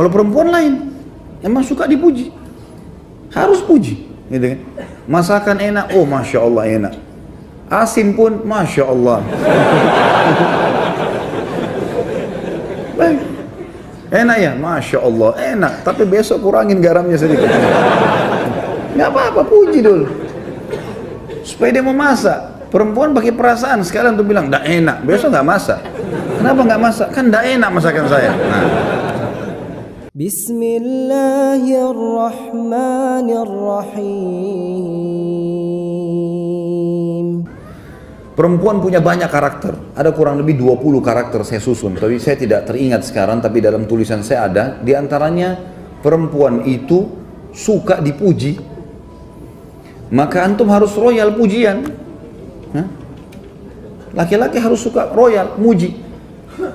Kalau perempuan lain, emang suka dipuji, harus puji, gitu kan? Masakan enak, oh masya Allah enak. Asin pun, masya Allah. Baik. Enak ya, masya Allah enak. Tapi besok kurangin garamnya sedikit. Nggak apa-apa, puji dulu. Supaya dia mau masak. Perempuan pakai perasaan, sekalian tuh bilang, nggak enak, besok nggak masak. Kenapa nggak masak? Kan nggak enak masakan saya. Nah. Bismillahirrahmanirrahim. Perempuan punya banyak karakter, ada kurang lebih 20 karakter saya susun, tapi saya tidak teringat sekarang, tapi dalam tulisan saya ada, di antaranya perempuan itu suka dipuji, maka antum harus royal pujian. Laki-laki harus suka royal, muji.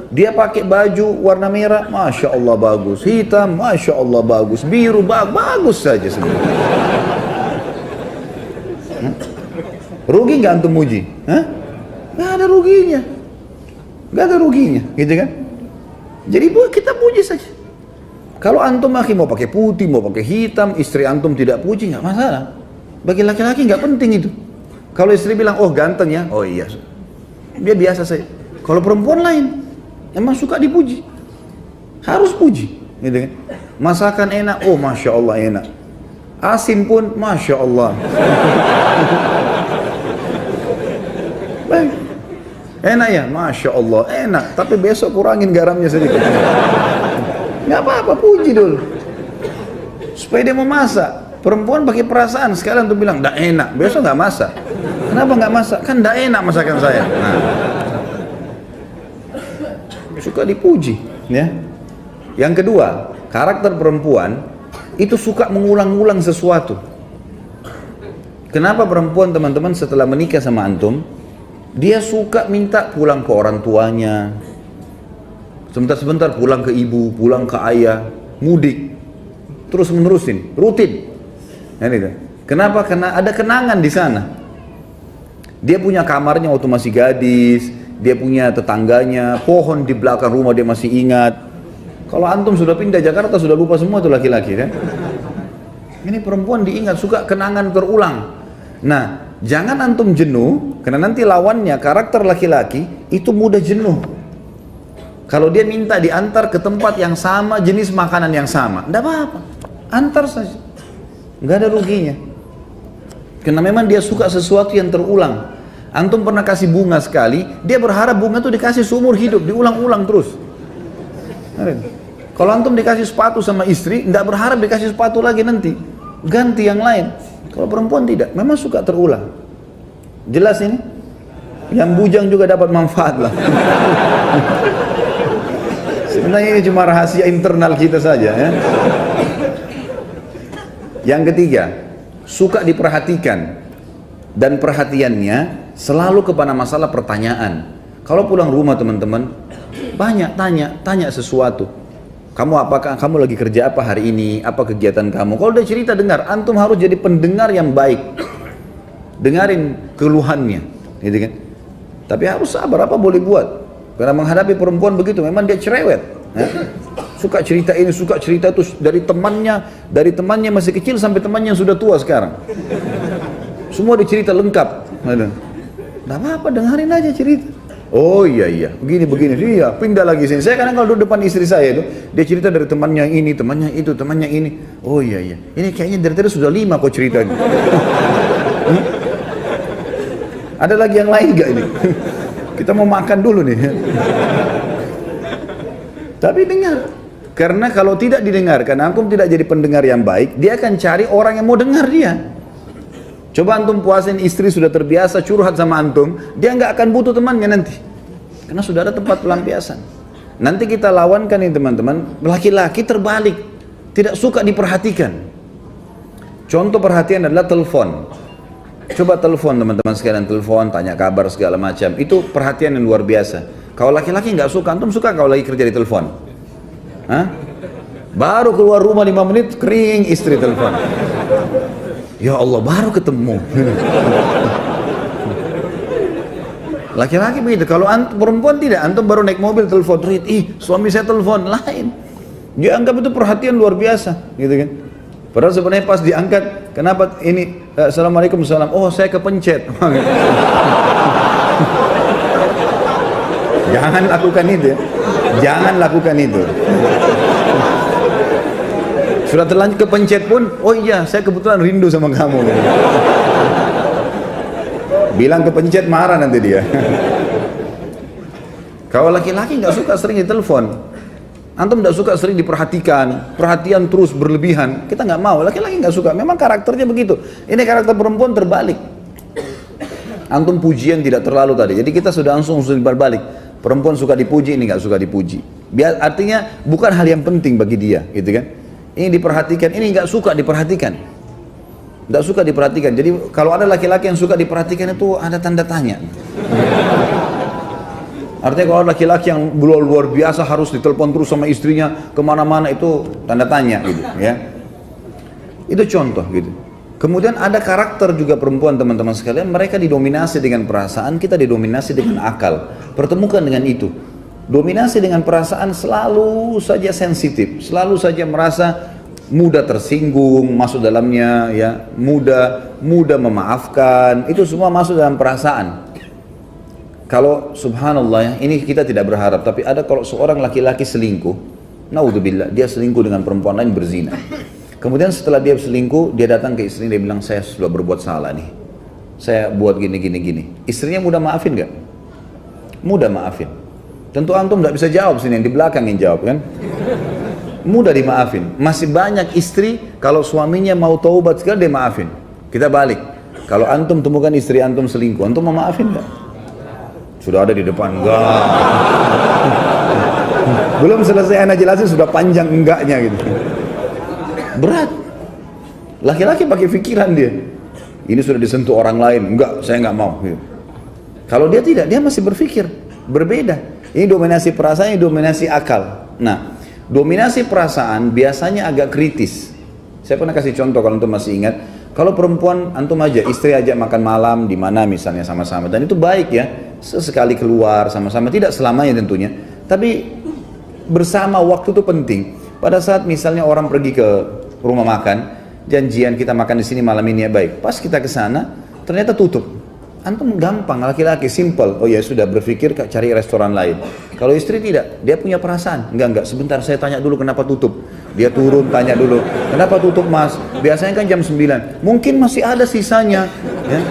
Dia pakai baju warna merah, masya Allah bagus, hitam, masya Allah bagus, biru, bagus saja sebenarnya. Rugi nggak antum muji? Nggak ada ruginya, nggak ada ruginya, gitu kan? Jadi kita puji saja. Kalau antum mau pakai putih, mau pakai hitam, istri antum tidak puji, nggak masalah. Bagi laki-laki nggak penting itu. Kalau istri bilang, oh ganteng ya, oh iya, dia biasa saja. Kalau perempuan lain, emang suka dipuji, harus puji, gitu kan? Masakan enak, oh masya Allah enak. Asin pun, masya Allah. Baik. Enak ya, masya Allah enak. Tapi besok kurangin garamnya sedikit. Nggak apa-apa, puji dulu. Supaya dia mau masak. Perempuan pakai perasaan, sekalian tuh bilang, nggak enak, besok nggak masak. Kenapa nggak masak? Kan nggak enak masakan saya. Nah. Suka dipuji, ya. Yang kedua, karakter perempuan itu suka mengulang-ulang sesuatu. Kenapa perempuan, teman-teman, setelah menikah sama antum, dia suka minta pulang ke orang tuanya, sebentar-sebentar pulang ke ibu, pulang ke ayah, mudik, terus menerusin, rutin. Kenapa? Karena ada kenangan di sana. Dia punya kamarnya waktu masih gadis, dia punya tetangganya, pohon di belakang rumah dia masih ingat. Kalau antum sudah pindah Jakarta sudah lupa semua tuh laki-laki kan. Ini perempuan diingat, suka kenangan terulang. Nah, jangan antum jenuh, karena nanti lawannya karakter laki-laki itu mudah jenuh. Kalau dia minta diantar ke tempat yang sama, jenis makanan yang sama, enggak apa-apa, antar saja, nggak ada ruginya. Karena memang dia suka sesuatu yang terulang. Antum pernah kasih bunga sekali, dia berharap bunga itu dikasih seumur hidup, diulang-ulang terus. Kalau antum dikasih sepatu sama istri, enggak berharap dikasih sepatu lagi nanti, ganti yang lain. Kalau perempuan tidak, memang suka terulang. Jelas ini? Yang bujang juga dapat manfaat lah. Sebenarnya ini cuma rahasia internal kita saja ya. Yang ketiga, suka diperhatikan, dan perhatiannya selalu kepada masalah pertanyaan. Kalau pulang rumah teman-teman, banyak tanya sesuatu. Apakah kamu lagi kerja apa hari ini? Apa kegiatan kamu? Kalau dia cerita, dengar. Antum harus jadi pendengar yang baik. Dengarin keluhannya, gitu kan? Tapi harus sabar, apa boleh buat? Karena menghadapi perempuan begitu, memang dia cerewet. Ya? Suka cerita ini, suka cerita itu dari temannya masih kecil sampai temannya yang sudah tua sekarang. Semua dicerita lengkap. Nggak apa-apa, dengarin aja cerita. Oh iya, begini, iya, pindah lagi sini. Saya kadang kalau duduk depan istri saya itu, dia cerita dari temannya ini, temannya itu, temannya ini. Oh iya, ini kayaknya dari tadi sudah 5 kok ceritanya. Ada lagi yang lain gak ini? Kita mau makan dulu nih. Tapi dengar. Karena kalau tidak didengarkan, antum tidak jadi pendengar yang baik, dia akan cari orang yang mau dengar dia. Coba antum puasin istri sudah terbiasa curhat sama antum, dia nggak akan butuh temannya nanti. Karena sudah ada tempat pelampiasan. Nanti kita lawankan ini teman-teman, laki-laki terbalik, tidak suka diperhatikan. Contoh perhatian adalah telepon. Coba telepon teman-teman sekalian, telepon, tanya kabar segala macam. Itu perhatian yang luar biasa. Kalau laki-laki nggak suka, antum suka kalau lagi kerja di telepon? Baru keluar rumah 5 menit, kering istri telepon. Ya Allah, baru ketemu. Laki-laki begitu. Kalau perempuan tidak, antum baru naik mobil telepon, suami saya telepon, lain. Dia anggap itu perhatian luar biasa, gitu kan. Padahal sebenarnya pas diangkat, kenapa ini Assalamualaikum salam, oh saya kepencet. Jangan lakukan itu ya. Jangan lakukan itu. Sudah terlanjur kepencet pun, oh iya saya kebetulan rindu sama kamu. Bilang kepencet marah nanti dia. Kalau laki-laki nggak suka sering ditelepon, antum nggak suka sering diperhatikan, perhatian terus berlebihan, kita nggak mau. Laki-laki nggak suka, memang karakternya begitu. Ini karakter perempuan terbalik. Antum pujian tidak terlalu tadi, jadi kita sudah langsung berbalik. Perempuan suka dipuji, ini nggak suka dipuji. Artinya bukan hal yang penting bagi dia, gitu kan? Ini diperhatikan, ini nggak suka diperhatikan, nggak suka diperhatikan. Jadi kalau ada laki-laki yang suka diperhatikan itu ada tanda tanya. Artinya kalau laki-laki yang luar biasa harus ditelepon terus sama istrinya kemana-mana, itu tanda tanya gitu ya. Itu contoh gitu. Kemudian ada karakter juga perempuan teman-teman sekalian, mereka didominasi dengan perasaan, kita didominasi dengan akal. Pertemukan dengan itu. Dominasi dengan perasaan selalu saja sensitif, selalu saja merasa mudah tersinggung, masuk dalamnya ya, mudah memaafkan, itu semua masuk dalam perasaan. Kalau subhanallah ya, ini kita tidak berharap, tapi ada kalau seorang laki-laki selingkuh, naudzubillah, dia selingkuh dengan perempuan lain, berzina. Kemudian setelah dia selingkuh, dia datang ke istrinya, dia bilang, saya sudah berbuat salah nih, saya buat gini. Istrinya mudah maafin gak? Mudah maafin. Tentu antum tidak bisa jawab sini, yang di belakang yang jawab kan. Mudah dimaafin. Masih banyak istri kalau suaminya mau taubat sekali dia maafin. Kita balik. Kalau antum temukan istri antum selingkuh, antum mau maafin gak? Sudah ada di depan, enggak. Belum selesai anak jelasin sudah panjang enggaknya gitu. Berat. Laki-laki pakai pikiran dia. Ini sudah disentuh orang lain, enggak, saya enggak mau. Gitu. Kalau dia tidak, dia masih berpikir berbeda. Ini dominasi perasaan, ini dominasi akal. Nah, dominasi perasaan biasanya agak kritis. Saya pernah kasih contoh kalau antum masih ingat. Kalau perempuan antum aja, istri aja makan malam di mana misalnya sama-sama, dan itu baik ya, sesekali keluar sama-sama, tidak selamanya tentunya, tapi bersama waktu itu penting. Pada saat misalnya orang pergi ke rumah makan, janjian kita makan di sini malam ini ya, baik. Pas kita ke sana, ternyata tutup. Antum gampang, laki-laki simple, oh ya sudah berpikir cari restoran lain. Kalau istri tidak, dia punya perasaan, enggak, sebentar saya tanya dulu kenapa tutup. Dia turun tanya dulu, kenapa tutup mas? Biasanya kan jam 9, mungkin masih ada sisanya ya.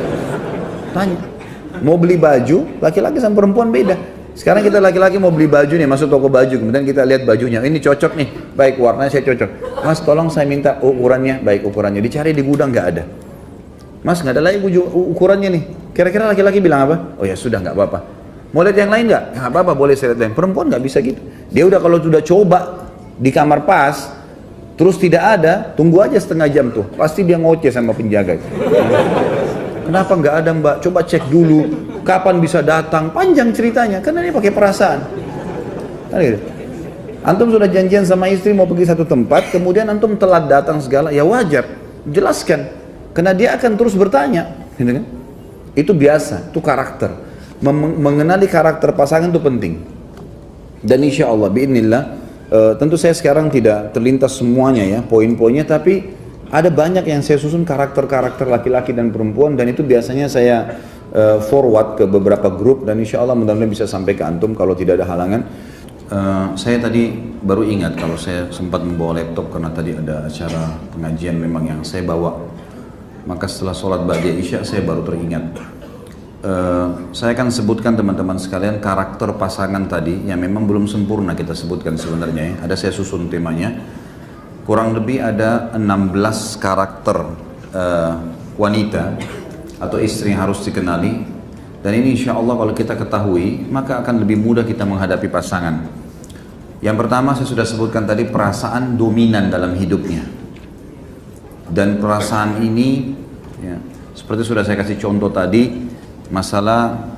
Tanya, mau beli baju, laki-laki sama perempuan beda. Sekarang kita laki-laki mau beli baju nih, masuk toko baju, kemudian kita lihat bajunya, ini cocok nih, baik warnanya saya cocok. Mas tolong saya minta ukurannya, baik ukurannya, dicari di gudang nggak ada. Mas nggak ada lagi ukurannya nih. Kira-kira laki-laki bilang apa? Oh ya sudah, nggak apa-apa. Mau lihat yang lain nggak? Nggak apa-apa, boleh saya lihat yang. Perempuan nggak bisa gitu. Dia udah kalau sudah coba di kamar pas, terus tidak ada, tunggu aja setengah jam tuh. Pasti dia ngoceh sama penjaga. Kenapa nggak ada mbak? Coba cek dulu. Kapan bisa datang? Panjang ceritanya. Karena dia pakai perasaan. Kan gitu. Antum sudah janjian sama istri mau pergi satu tempat, kemudian antum telat datang segala, ya wajar. Jelaskan. Karena dia akan terus bertanya. Gitu kan? Itu biasa, itu karakter. Mengenali karakter pasangan itu penting. Dan insya Allah, biidznillah, tentu saya sekarang tidak terlintas semuanya ya, poin-poinnya, tapi ada banyak yang saya susun karakter-karakter laki-laki dan perempuan, dan itu biasanya saya forward ke beberapa grup, dan insya Allah mudah-mudahan bisa sampai ke antum kalau tidak ada halangan. Saya tadi baru ingat kalau saya sempat membawa laptop karena tadi ada acara pengajian memang yang saya bawa. Maka setelah sholat ba'da isya saya baru teringat. Saya akan sebutkan teman-teman sekalian karakter pasangan tadi yang memang belum sempurna kita sebutkan sebenarnya ya. Ada saya susun temanya. Kurang lebih ada 16 karakter wanita atau istri yang harus dikenali. Dan ini insya Allah kalau kita ketahui maka akan lebih mudah kita menghadapi pasangan. Yang pertama saya sudah sebutkan tadi, perasaan dominan dalam hidupnya. Dan perasaan ini ya, seperti sudah saya kasih contoh tadi, masalah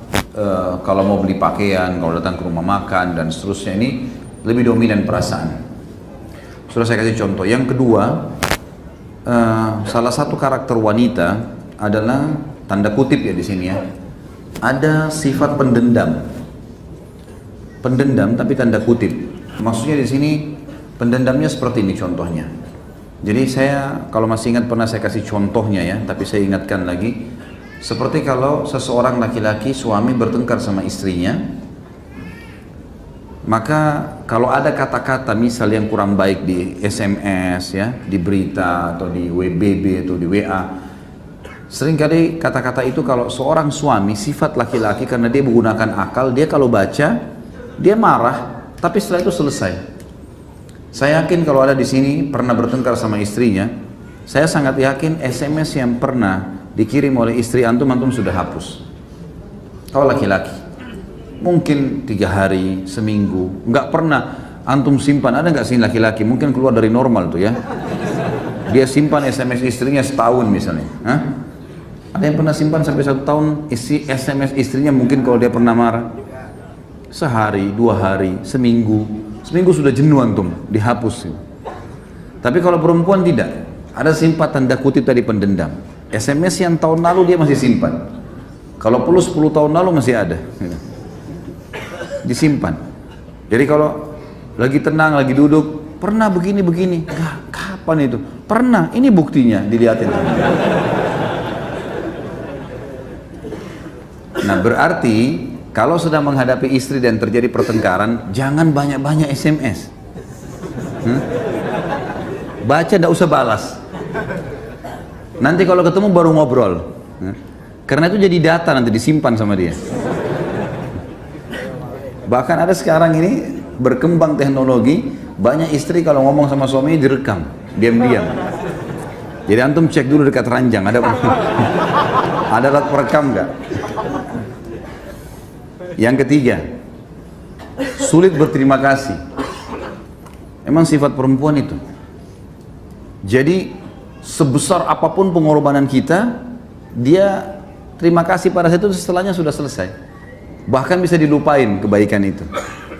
kalau mau beli pakaian, kalau datang ke rumah makan dan seterusnya, ini lebih dominan perasaan. Sudah saya kasih contoh. Yang kedua, salah satu karakter wanita adalah tanda kutip ya di sini ya, ada sifat pendendam. Pendendam tapi tanda kutip. Maksudnya di sini Pendendamnya seperti ini contohnya. Jadi saya kalau masih ingat pernah saya kasih contohnya ya, tapi saya ingatkan lagi. Seperti kalau seseorang laki-laki suami bertengkar sama istrinya, maka kalau ada kata-kata misal yang kurang baik di SMS ya, di berita atau di WBB atau di WA, seringkali kata-kata itu kalau seorang suami sifat laki-laki karena dia menggunakan akal, dia kalau baca dia marah, tapi setelah itu selesai. Saya yakin kalau ada di sini pernah bertengkar sama istrinya, saya sangat yakin SMS yang pernah dikirim oleh istri antum sudah hapus. Kalau laki-laki, mungkin 3 hari, seminggu, nggak pernah antum simpan. Ada nggak sih laki-laki? Mungkin keluar dari normal tuh ya. Dia simpan SMS istrinya setahun misalnya. Hah? Ada yang pernah simpan sampai 1 tahun SMS istrinya mungkin kalau dia pernah marah? Sehari, 2 hari, seminggu. Seminggu sudah jenuh antum, dihapus. Tapi kalau perempuan tidak, ada simpan tanda kutip tadi pendendam. SMS yang tahun lalu dia masih simpan. Kalau perlu 10 tahun lalu masih ada. Disimpan. Jadi kalau lagi tenang, lagi duduk, pernah begini-begini. Kapan itu? Pernah, ini buktinya, dilihatin. Nah berarti kalau sedang menghadapi istri dan terjadi pertengkaran, jangan banyak-banyak SMS. Baca, tidak usah balas. Nanti kalau ketemu baru ngobrol. Karena itu jadi data nanti disimpan sama dia. Bahkan ada sekarang ini berkembang teknologi, banyak istri kalau ngomong sama suaminya direkam, diam-diam. Jadi antum cek dulu dekat ranjang, ada alat perekam nggak? Yang ketiga, sulit berterima kasih. Emang sifat perempuan itu. Jadi sebesar apapun pengorbanan kita, dia terima kasih pada saat itu, setelahnya sudah selesai. Bahkan bisa dilupain kebaikan itu.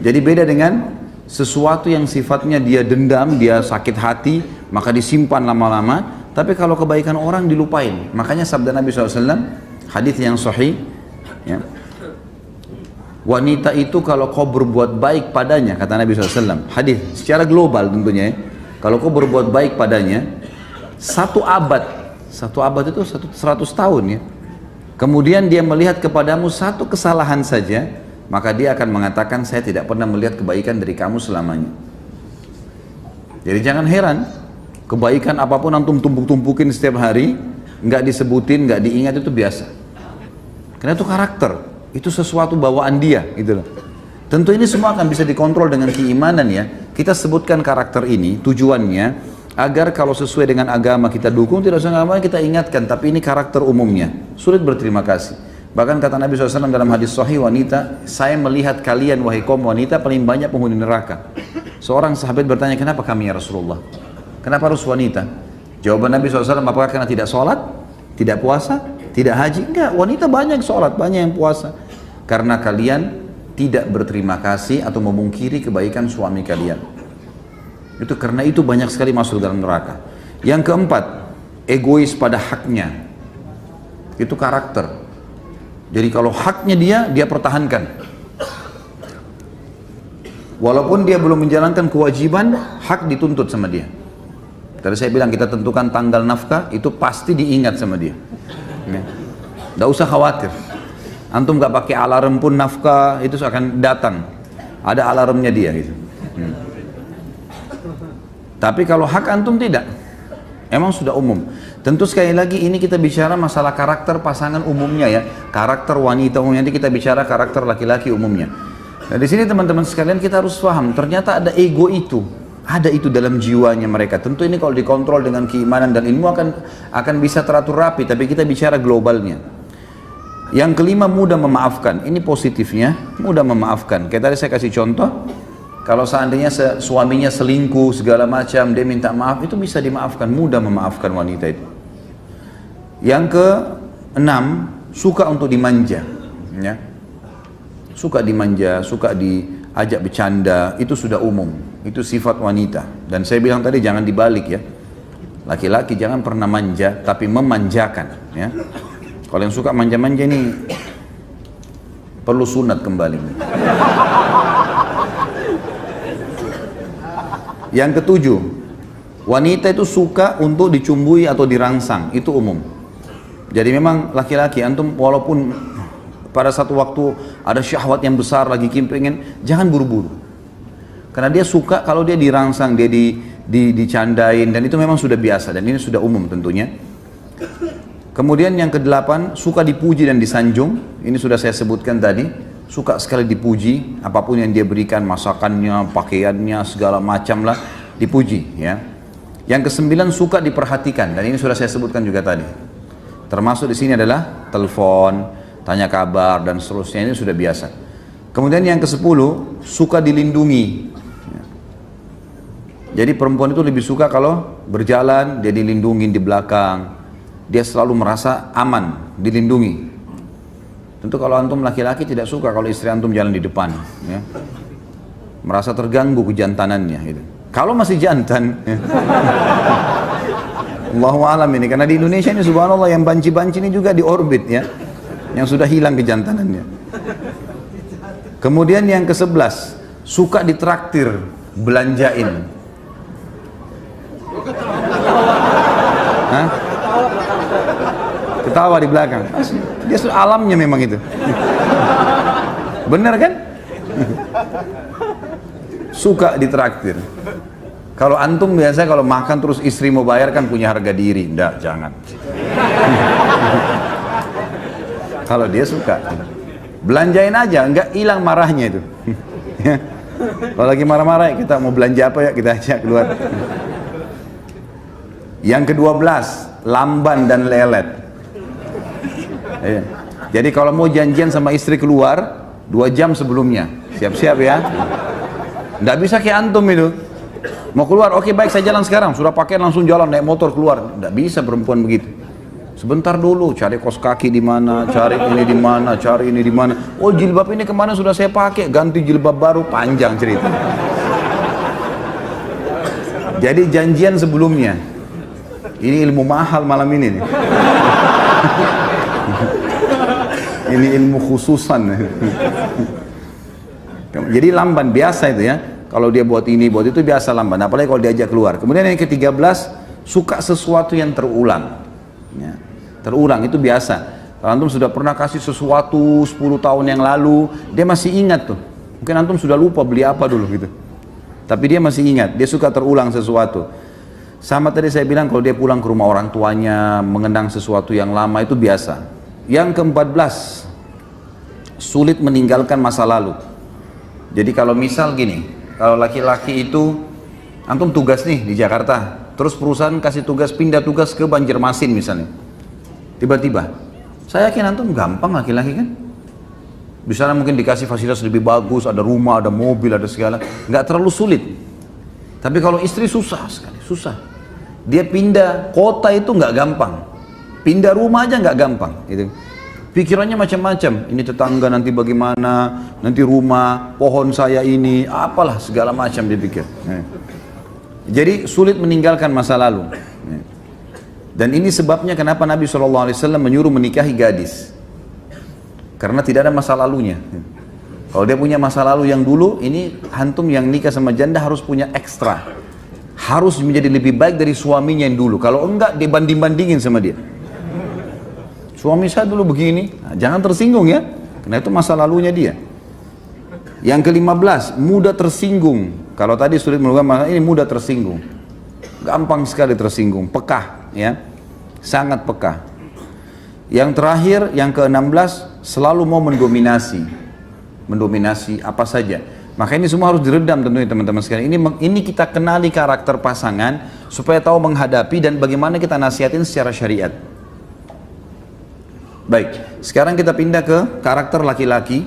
Jadi beda dengan sesuatu yang sifatnya dia dendam, dia sakit hati, maka disimpan lama-lama. Tapi kalau kebaikan orang dilupain. Makanya sabda Nabi SAW, hadis yang sahih, ya, wanita itu kalau kau berbuat baik padanya, kata Nabi SAW, hadis secara global tentunya ya, kalau kau berbuat baik padanya 1 abad itu 100 tahun ya, kemudian dia melihat kepadamu 1 kesalahan saja, maka dia akan mengatakan saya tidak pernah melihat kebaikan dari kamu selamanya. Jadi jangan heran, kebaikan apapun antum tumpuk-tumpukin setiap hari, nggak disebutin, nggak diingat, itu biasa. Karena itu karakter. Itu sesuatu bawaan dia gitu loh. Tentu ini semua akan bisa dikontrol dengan keimanan ya. Kita sebutkan karakter ini tujuannya agar kalau sesuai dengan agama kita dukung, tidak sesuai dengan agama kita ingatkan, tapi ini karakter umumnya. Sulit berterima kasih. Bahkan kata Nabi SAW dalam hadis sahih, wanita, saya melihat kalian wahai kaum wanita paling banyak penghuni neraka. Seorang sahabat bertanya, kenapa kami ya Rasulullah? Kenapa harus wanita? Jawaban Nabi SAW, apakah karena tidak sholat, tidak puasa, tidak haji? Enggak, wanita banyak sholat, banyak yang puasa. Karena kalian tidak berterima kasih atau memungkiri kebaikan suami kalian. Itu karena itu banyak sekali masuk dalam neraka. Yang keempat, egois pada haknya. Itu karakter. Jadi kalau haknya dia pertahankan. Walaupun dia belum menjalankan kewajiban, hak dituntut sama dia. Tadi saya bilang kita tentukan tanggal nafkah, itu pasti diingat sama dia. Tidak usah khawatir. Antum gak pakai alarm pun nafkah itu akan datang. Ada alarmnya dia gitu. Tapi kalau hak antum tidak. Emang sudah umum. Tentu sekali lagi ini kita bicara masalah karakter pasangan umumnya ya. Karakter wanita umumnya, nanti kita bicara karakter laki-laki umumnya. Nah di sini teman-teman sekalian kita harus paham, ternyata ada ego itu. Ada itu dalam jiwanya mereka. Tentu ini kalau dikontrol dengan keimanan dan ilmu akan bisa teratur rapi, tapi kita bicara globalnya. Yang kelima, mudah memaafkan. Ini positifnya, mudah memaafkan. Kayak tadi saya kasih contoh, kalau seandainya suaminya selingkuh segala macam, dia minta maaf, itu bisa dimaafkan, mudah memaafkan wanita itu. Yang keenam, suka untuk dimanja, ya. Suka dimanja, suka diajak bercanda, itu sudah umum. Itu sifat wanita. Dan saya bilang tadi jangan dibalik ya. Laki-laki jangan pernah manja, tapi memanjakan, ya. Kalau yang suka manja-manja ini perlu sunat kembali. Yang ketujuh, wanita itu suka untuk dicumbui atau dirangsang, itu umum. Jadi memang laki-laki, antum walaupun pada satu waktu ada syahwat yang besar lagi pengen, jangan buru-buru. Karena dia suka kalau dia dirangsang, dia dicandain, dan itu memang sudah biasa, dan ini sudah umum tentunya. Kemudian yang kedelapan, suka dipuji dan disanjung. Ini sudah saya sebutkan tadi, suka sekali dipuji, apapun yang dia berikan, masakannya, pakaiannya, segala macam lah, dipuji ya. Yang kesembilan, suka diperhatikan, dan ini sudah saya sebutkan juga tadi. Termasuk di sini adalah telepon, tanya kabar, dan seterusnya, ini sudah biasa. Kemudian yang ke-10, suka dilindungi. Jadi perempuan itu lebih suka kalau berjalan, dia dilindungi di belakang. Dia selalu merasa aman, dilindungi. Tentu kalau antum laki-laki tidak suka kalau istri antum jalan di depan. Ya. Merasa terganggu kejantanannya. Gitu. Kalau masih jantan, ya. Allahu alam ini. Karena di Indonesia ini subhanallah yang banci-banci ini juga di orbit ya. Yang sudah hilang kejantanannya. Kemudian yang ke-11, suka ditraktir, belanjain. Hah? Ketawa di belakang. Dia alamnya memang itu. Bener kan? Suka ditraktir. Kalau antum biasa kalau makan terus istri mau bayar kan punya harga diri. Nggak, jangan. Kalau dia suka. Belanjain aja, nggak hilang marahnya itu. Kalau lagi marah-marah kita mau belanja apa ya kita ajak keluar. Yang ke-12, lamban dan lelet. Jadi kalau mau janjian sama istri keluar 2 jam sebelumnya, siap-siap ya. Nggak bisa kayak antum itu. Mau keluar, oke baik saya jalan sekarang. Sudah pakai langsung jalan naik motor keluar. Nggak bisa perempuan begitu. Sebentar dulu, cari kos kaki di mana, cari ini di mana, cari ini di mana. Oh jilbab ini kemana sudah saya pakai, ganti jilbab baru, panjang cerita. Jadi janjian sebelumnya. Ini ilmu mahal malam ini nih. Ini ilmu khususan. Jadi lamban biasa itu ya. Kalau dia buat ini, buat itu biasa lamban. Apalagi kalau diajak keluar. Kemudian yang ke-13, suka sesuatu yang terulang. Ya. Terulang itu biasa. Kalau antum sudah pernah kasih sesuatu 10 tahun yang lalu, dia masih ingat tuh. Mungkin antum sudah lupa beli apa dulu gitu. Tapi dia masih ingat, dia suka terulang sesuatu. Sama tadi saya bilang kalau dia pulang ke rumah orang tuanya, mengenang sesuatu yang lama itu biasa. Yang ke-14, sulit meninggalkan masa lalu. Jadi kalau misal gini, kalau laki-laki itu, antum tugas nih di Jakarta, terus perusahaan kasih tugas, pindah tugas ke Banjarmasin misalnya. Tiba-tiba, saya yakin antum gampang laki-laki kan? Di sana mungkin dikasih fasilitas lebih bagus, ada rumah, ada mobil, ada segala, nggak terlalu sulit. Tapi kalau istri susah sekali, susah. Dia pindah kota itu nggak gampang, pindah rumah aja nggak gampang. Gitu. Pikirannya macam-macam. Ini tetangga nanti bagaimana, nanti rumah, pohon saya ini, apalah segala macam dia pikir. Jadi sulit meninggalkan masa lalu. Dan ini sebabnya kenapa Nabi SAW menyuruh menikahi gadis. Karena tidak ada masa lalunya. Kalau dia punya masa lalu yang dulu, ini antum yang nikah sama janda harus punya ekstra. Harus menjadi lebih baik dari suaminya yang dulu. Kalau enggak, dia banding-bandingin sama dia. Suami saya dulu begini, nah, jangan tersinggung ya. Karena itu masa lalunya dia. Yang ke-15, mudah tersinggung. Kalau tadi sulit meluangkan masalah, ini mudah tersinggung. Gampang sekali tersinggung, pekah ya. Sangat pekah. Yang terakhir, yang ke-16, selalu mau mendominasi. Mendominasi apa saja. Maka ini semua harus diredam tentunya teman-teman sekalian. Ini kita kenali karakter pasangan supaya tahu menghadapi dan bagaimana kita nasihatin secara syariat. Baik, sekarang kita pindah ke karakter laki-laki.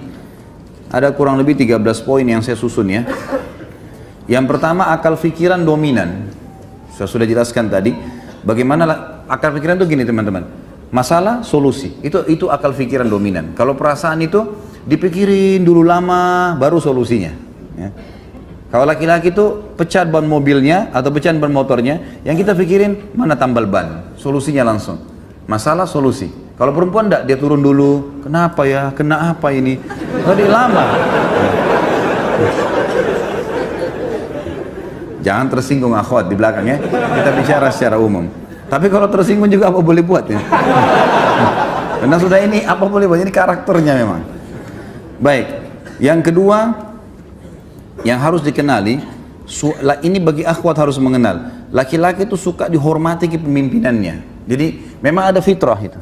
Ada kurang lebih 13 poin yang saya susun ya. Yang pertama, akal pikiran dominan. Saya sudah jelaskan tadi. Bagaimana akal pikiran itu gini teman-teman. Masalah, solusi. Itu akal pikiran dominan. Kalau perasaan itu dipikirin dulu lama, baru solusinya. Ya. Kalau laki-laki itu pecat ban mobilnya atau pecat ban motornya, yang kita pikirin mana tambal ban, solusinya langsung. Masalah, solusi. Kalau perempuan enggak, dia turun dulu, kenapa ya, kena apa ini, tadi lama. Jangan tersinggung akhwat di belakang ya. Kita bicara secara umum. Tapi kalau tersinggung juga apa boleh buat ya. Karena sudah ini apa boleh buat, ini karakternya memang. Baik, yang kedua yang harus dikenali, ini bagi akhwat harus mengenal, laki-laki itu suka dihormati kepemimpinannya. Jadi memang ada fitrah itu.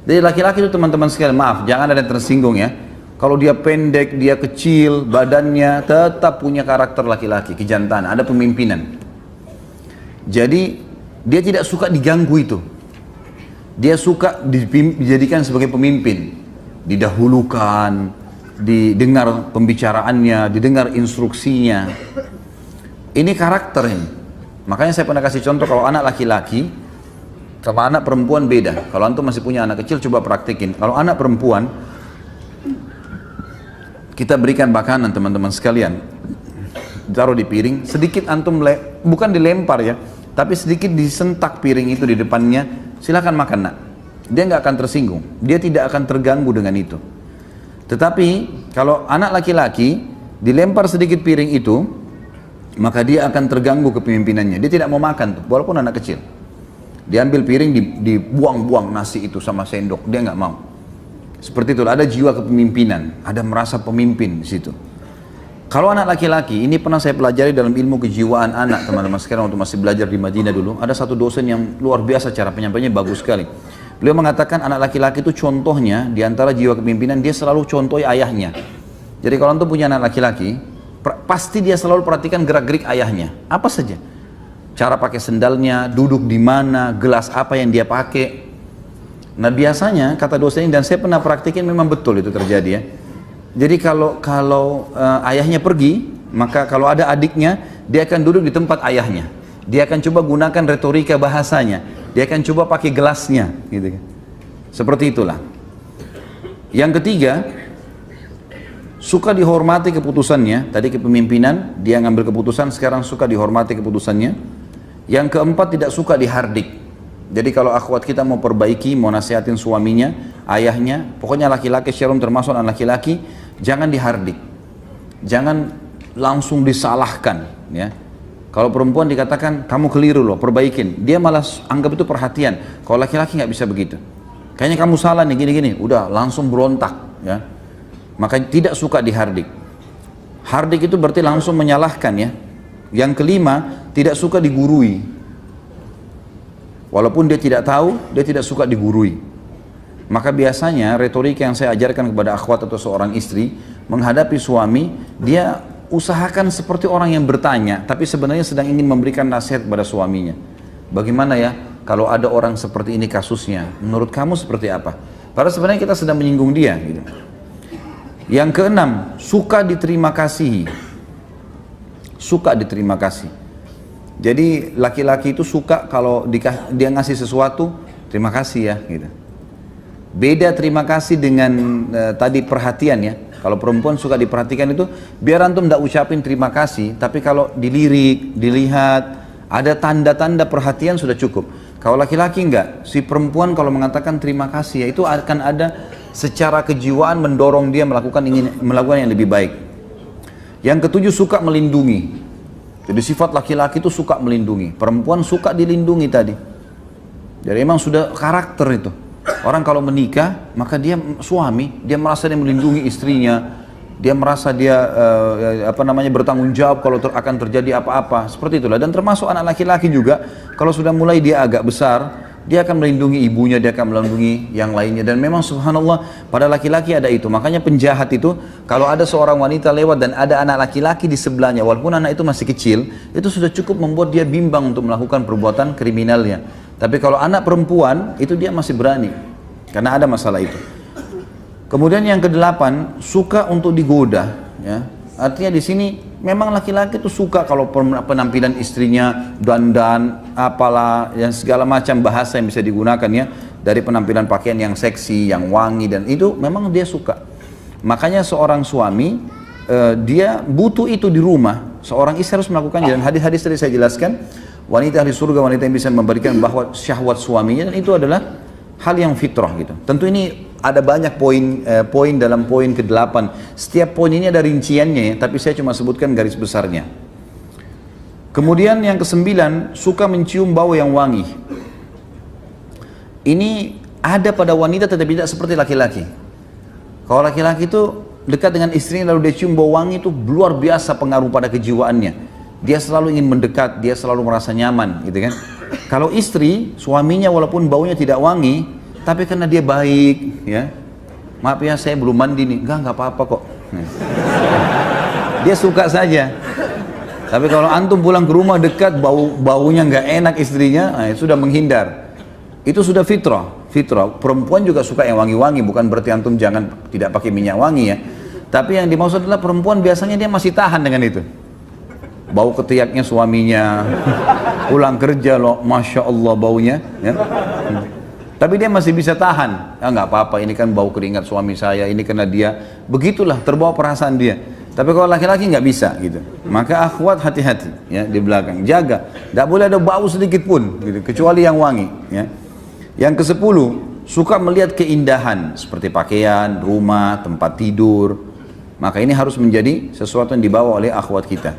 Jadi laki-laki itu teman-teman sekalian, maaf, jangan ada yang tersinggung ya. Kalau dia pendek, dia kecil, badannya tetap punya karakter laki-laki, kejantanan, ada pemimpinan. Jadi dia tidak suka diganggu itu. Dia suka dijadikan sebagai pemimpin, didahulukan, didengar pembicaraannya, didengar instruksinya. Ini karakter ini. Makanya saya pernah kasih contoh, kalau anak laki-laki sama anak perempuan beda. Kalau antum masih punya anak kecil, coba praktikin. Kalau anak perempuan, kita berikan makanan teman-teman sekalian, taruh di piring, sedikit antum bukan dilempar ya, tapi sedikit disentak piring itu di depannya, silakan makan nak. Dia nggak akan tersinggung, dia tidak akan terganggu dengan itu. Tetapi kalau anak laki-laki dilempar sedikit piring itu, maka dia akan terganggu kepemimpinannya. Dia tidak mau makan tuh, walaupun anak kecil. Diambil piring, dibuang-buang nasi itu sama sendok, dia nggak mau. Seperti itu, ada jiwa kepemimpinan, ada merasa pemimpin di situ. Kalau anak laki-laki, ini pernah saya pelajari dalam ilmu kejiwaan anak, teman-teman sekarang waktu masih belajar di Madinah dulu, ada satu dosen yang luar biasa, cara penyampaiannya bagus sekali. Beliau mengatakan anak laki-laki itu contohnya, di antara jiwa kepemimpinan, dia selalu contohi ayahnya. Jadi kalau antum punya anak laki-laki, pasti dia selalu perhatikan gerak-gerik ayahnya, apa saja. Cara pakai sendalnya, duduk di mana, gelas apa yang dia pakai. Nah biasanya kata dosen ini, dan saya pernah praktikin, memang betul itu terjadi ya. Jadi kalau ayahnya pergi, maka kalau ada adiknya, dia akan duduk di tempat ayahnya. Dia akan coba gunakan retorika bahasanya. Dia akan coba pakai gelasnya, gitu. Seperti itulah. Yang ketiga, suka dihormati keputusannya. Tadi kepemimpinan, dia ngambil keputusan, sekarang suka dihormati keputusannya. Yang keempat, tidak suka dihardik. Jadi kalau akhwat kita mau perbaiki, mau nasihatin suaminya, ayahnya, pokoknya laki-laki syarum termasuk anak laki-laki, jangan dihardik. Jangan langsung disalahkan. Ya. Kalau perempuan dikatakan, kamu keliru loh, perbaikin. Dia malah anggap itu perhatian. Kalau laki-laki nggak bisa begitu. Kayaknya kamu salah nih, gini-gini. Udah, langsung berontak. Ya. Maka tidak suka dihardik. Hardik itu berarti langsung menyalahkan ya. Yang kelima, tidak suka digurui. Walaupun dia tidak tahu, dia tidak suka digurui. Maka biasanya retorika yang saya ajarkan kepada akhwat atau seorang istri, menghadapi suami, dia usahakan seperti orang yang bertanya, tapi sebenarnya sedang ingin memberikan nasihat kepada suaminya. Bagaimana ya, kalau ada orang seperti ini kasusnya, menurut kamu seperti apa? Padahal sebenarnya kita sedang menyinggung dia. Gitu. Yang keenam, suka diterima kasih. Suka diterima kasih. Jadi laki-laki itu suka kalau dia ngasih sesuatu, terima kasih ya gitu. Beda terima kasih dengan tadi perhatian ya. Kalau perempuan suka diperhatikan itu, biar antum tidak ucapin terima kasih, tapi kalau dilirik, dilihat, ada tanda-tanda perhatian sudah cukup. Kalau laki-laki enggak, si perempuan kalau mengatakan terima kasih ya, itu akan ada secara kejiwaan mendorong dia melakukan yang lebih baik. Yang ketujuh, suka melindungi. Jadi sifat laki-laki itu suka melindungi, perempuan suka dilindungi tadi. Jadi memang sudah karakter itu. Orang kalau menikah, maka dia suami, dia merasa dia melindungi istrinya, dia merasa dia bertanggung jawab kalau akan terjadi apa-apa, seperti itulah. Dan termasuk anak laki-laki juga, kalau sudah mulai dia agak besar, dia akan melindungi ibunya, dia akan melindungi yang lainnya. Dan memang subhanallah pada laki-laki ada itu. Makanya penjahat itu, kalau ada seorang wanita lewat dan ada anak laki-laki di sebelahnya, walaupun anak itu masih kecil, itu sudah cukup membuat dia bimbang untuk melakukan perbuatan kriminalnya. Tapi kalau anak perempuan, itu dia masih berani, karena ada masalah itu. Kemudian yang kedelapan, suka untuk digoda. Ya. Artinya di sini memang laki-laki itu suka kalau penampilan istrinya dandan, apalah, yang segala macam bahasa yang bisa digunakan ya, dari penampilan pakaian yang seksi, yang wangi, dan itu memang dia suka. Makanya seorang suami dia butuh itu di rumah. Seorang istri harus melakukannya. Dan hadis-hadis tadi saya jelaskan, wanita ahli surga, wanita yang bisa memberikan bahwa syahwat suaminya, dan itu adalah hal yang fitrah gitu. Tentu ini ada banyak poin dalam poin ke-8. Setiap poin ini ada rinciannya ya, tapi saya cuma sebutkan garis besarnya. Kemudian yang kesembilan, suka mencium bau yang wangi. Ini ada pada wanita tetapi tidak seperti laki-laki. Kalau laki-laki itu dekat dengan istrinya lalu dia cium bau wangi, itu luar biasa pengaruh pada kejiwaannya. Dia selalu ingin mendekat, dia selalu merasa nyaman, gitu kan. Kalau istri, suaminya walaupun baunya tidak wangi, tapi karena dia baik, ya, maaf ya saya belum mandi nih, enggak apa-apa kok. Dia suka saja. Tapi kalau antum pulang ke rumah dekat baunya nggak enak istrinya, sudah menghindar. Itu sudah fitrah. Perempuan juga suka yang wangi-wangi, bukan berarti antum jangan tidak pakai minyak wangi ya. Tapi yang dimaksud adalah perempuan biasanya dia masih tahan dengan itu. Bau ketiaknya suaminya, pulang kerja loh, masya Allah baunya. Ya. Tapi dia masih bisa tahan. Ya nggak apa-apa, ini kan bau keringat suami saya, ini karena dia. Begitulah terbawa perasaan dia. Tapi kalau laki-laki nggak bisa gitu. Maka akhwat hati-hati ya di belakang, jaga. Nggak boleh ada bau sedikit pun, gitu, kecuali yang wangi. Ya. Yang ke-10, suka melihat keindahan seperti pakaian, rumah, tempat tidur. Maka ini harus menjadi sesuatu yang dibawa oleh akhwat kita.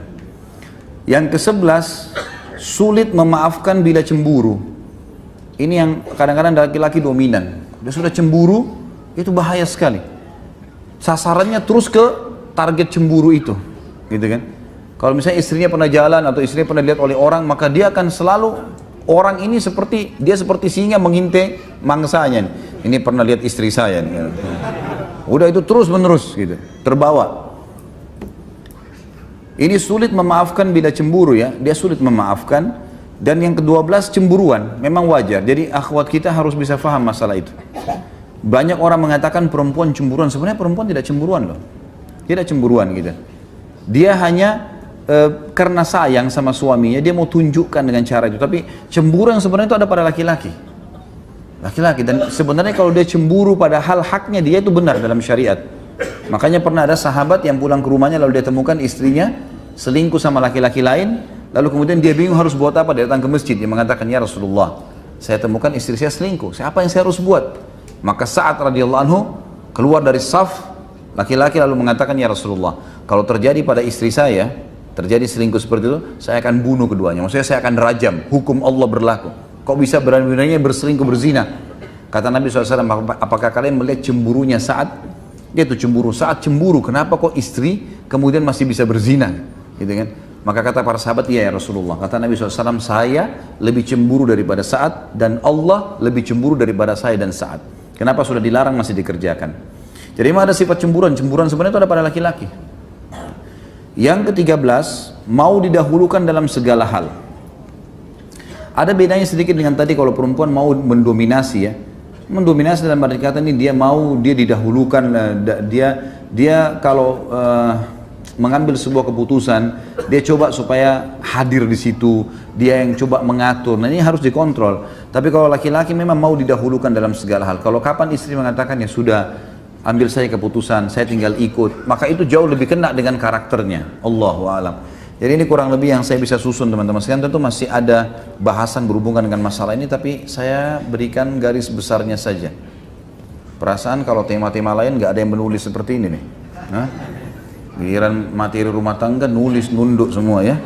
Yang ke-11, sulit memaafkan bila cemburu. Ini yang kadang-kadang laki-laki dominan. Dia sudah cemburu, itu bahaya sekali. Sasarannya terus ke target cemburu itu, gitu kan. Kalau misalnya istrinya pernah jalan atau istrinya pernah dilihat oleh orang, maka dia akan selalu, orang ini seperti singa mengintai mangsanya. Ini pernah lihat istri saya nih. Udah itu terus menerus gitu, terbawa. Ini sulit memaafkan bila cemburu ya, dia sulit memaafkan. Dan yang ke-12 cemburuan, memang wajar. Jadi akhwat kita harus bisa faham masalah itu. Banyak orang mengatakan perempuan cemburuan, sebenarnya perempuan tidak cemburuan loh. Tidak cemburuan gitu. Dia hanya karena sayang sama suaminya, dia mau tunjukkan dengan cara itu. Tapi cemburu yang sebenarnya itu ada pada laki-laki. Laki-laki, dan sebenarnya kalau dia cemburu pada hal haknya dia itu benar dalam syariat. Makanya pernah ada sahabat yang pulang ke rumahnya lalu dia temukan istrinya selingkuh sama laki-laki lain. Lalu kemudian dia bingung harus buat apa, dia datang ke masjid. Dia mengatakan, ya Rasulullah, saya temukan istri saya selingkuh, apa yang saya harus buat? Maka Sa'ad radhiyallahu anhu keluar dari saf laki-laki lalu mengatakan, ya Rasulullah, kalau terjadi pada istri saya, terjadi selingkuh seperti itu, saya akan bunuh keduanya. Maksudnya saya akan rajam, hukum Allah berlaku. Kok bisa berani-beraninya berselingkuh berzina? Kata Nabi SAW, apakah kalian melihat cemburunya Sa'ad? Dia itu cemburu, Sa'ad cemburu, kenapa kok istri kemudian masih bisa berzina? Gitu kan? Maka kata para sahabat, iya ya Rasulullah. Kata Nabi SAW, saya lebih cemburu daripada Sa'ad, dan Allah lebih cemburu daripada saya dan Sa'ad. Kenapa sudah dilarang masih dikerjakan? Jadi memang ada sifat cemburuan sebenarnya itu ada pada laki-laki. Yang ke-13, mau didahulukan dalam segala hal. Ada bedanya sedikit dengan tadi kalau perempuan mau mendominasi ya. Mendominasi dalam arti kata ini dia mau, dia didahulukan, dia kalau mengambil sebuah keputusan, dia coba supaya hadir di situ, dia yang coba mengatur. Nah ini harus dikontrol. Tapi kalau laki-laki memang mau didahulukan dalam segala hal. Kalau kapan istri mengatakan ya sudah, ambil saya keputusan, saya tinggal ikut, maka itu jauh lebih kena dengan karakternya. Allahu a'lam. Jadi ini kurang lebih yang saya bisa susun teman-teman sekalian. Tentu masih ada bahasan berhubungan dengan masalah ini, tapi saya berikan garis besarnya saja. Perasaan kalau tema-tema lain nggak ada yang menulis seperti ini nih. Giliran materi rumah tangga nulis nunduk semua ya.